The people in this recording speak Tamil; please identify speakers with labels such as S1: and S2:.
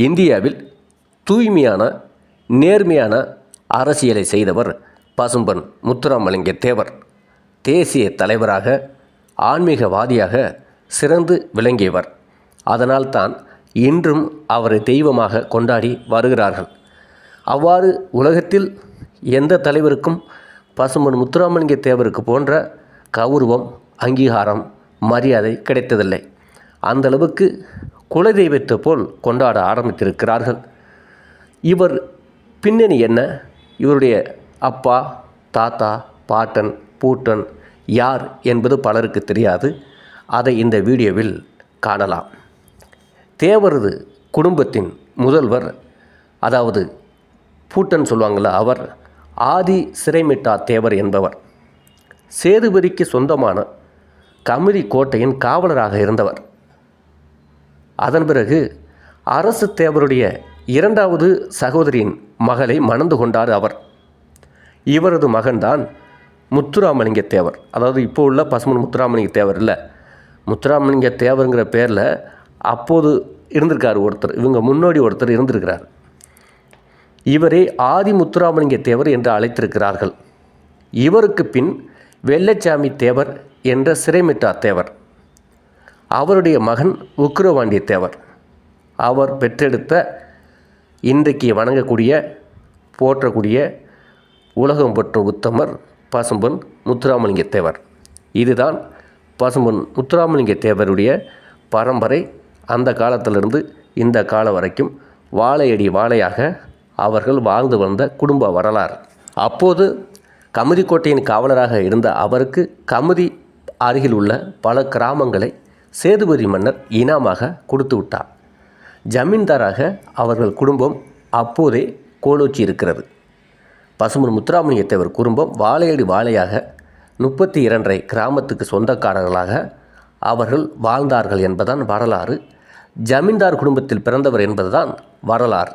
S1: இந்தியாவில் தூய்மையான நேர்மையான அரசியலை செய்தவர் பசும்பொன் முத்துராமலிங்க தேவர். தேசிய தலைவராக ஆன்மீகவாதியாக சிறந்து விளங்கியவர். அதனால்தான் இன்றும் அவரை தெய்வமாக கொண்டாடி வருகிறார்கள். அவ்வாறு உலகத்தில் எந்த தலைவருக்கும் பசும்பொன் முத்துராமலிங்க தேவருக்கு போன்ற கௌரவம், அங்கீகாரம், மரியாதை கிடைத்ததில்லை. அந்தளவுக்கு குலதெய்வத்தை போல் கொண்டாட ஆரம்பித்திருக்கிறார்கள். இவர் பின்னணி என்ன, இவருடைய அப்பா, தாத்தா, பாட்டன், பூட்டன் யார் என்பது பலருக்கு தெரியாது. அதை இந்த வீடியோவில் காணலாம். தேவரது குடும்பத்தின் முதல்வர், அதாவது பூட்டன் சொல்லுவாங்கள, அவர் ஆதி சிறைமிட்டா தேவர் என்பவர். சேதுபதிக்கு சொந்தமான கமுதி கோட்டையின் காவலராக இருந்தவர். அதன் பிறகு அரசு தேவருடைய இரண்டாவது சகோதரியின் மகளை மணந்து கொண்டார் அவர். இவரது மகன்தான் முத்துராமலிங்க தேவர். அதாவது இப்போ உள்ள பசும்பொன் முத்துராமலிங்க தேவர் இல்லை, முத்துராமலிங்க தேவருங்கிற பேரில் அப்போது இருந்திருக்கார் ஒருத்தர், இவங்க முன்னோடி ஒருத்தர் இருந்திருக்கிறார். இவரே ஆதி முத்துராமலிங்க தேவர் என்று அழைத்திருக்கிறார்கள். இவருக்கு பின் வெள்ளச்சாமி தேவர் என்ற சிறைமிட்டா தேவர். அவருடைய மகன் உக்கிரவாண்டிய தேவர். அவர் பெற்றெடுத்த இன்றைக்கு வணங்கக்கூடிய போற்றக்கூடிய உலகம் போற்றும் உத்தமர் பசும்பொன் முத்துராமலிங்க தேவர். இதுதான் பசும்பொன் முத்துராமலிங்க தேவருடைய பரம்பரை. அந்த காலத்திலிருந்து இந்த காலம் வரைக்கும் வாழையடி வாழையாக அவர்கள் வாழ்ந்து வந்த குடும்ப வரலாறு. அப்போது கமுதி கோட்டையின் காவலராக இருந்த அவருக்கு கமுதி அருகில் உள்ள பல கிராமங்களை சேதுபதி மன்னர் இனாமாக கொடுத்து விட்டார். ஜமீன்தாராக அவர்கள் குடும்பம் அப்போதே கோலோச்சி இருக்கிறது. பசும்பொன் முத்துராமலிங்க தேவர் குடும்பம் வாழையடி வாழையாக 32 கிராமத்துக்கு சொந்தக்காரர்களாக அவர்கள் வாழ்ந்தார்கள் என்பதுதான் வரலாறு. ஜமீன்தார் குடும்பத்தில் பிறந்தவர் என்பதுதான் வரலாறு.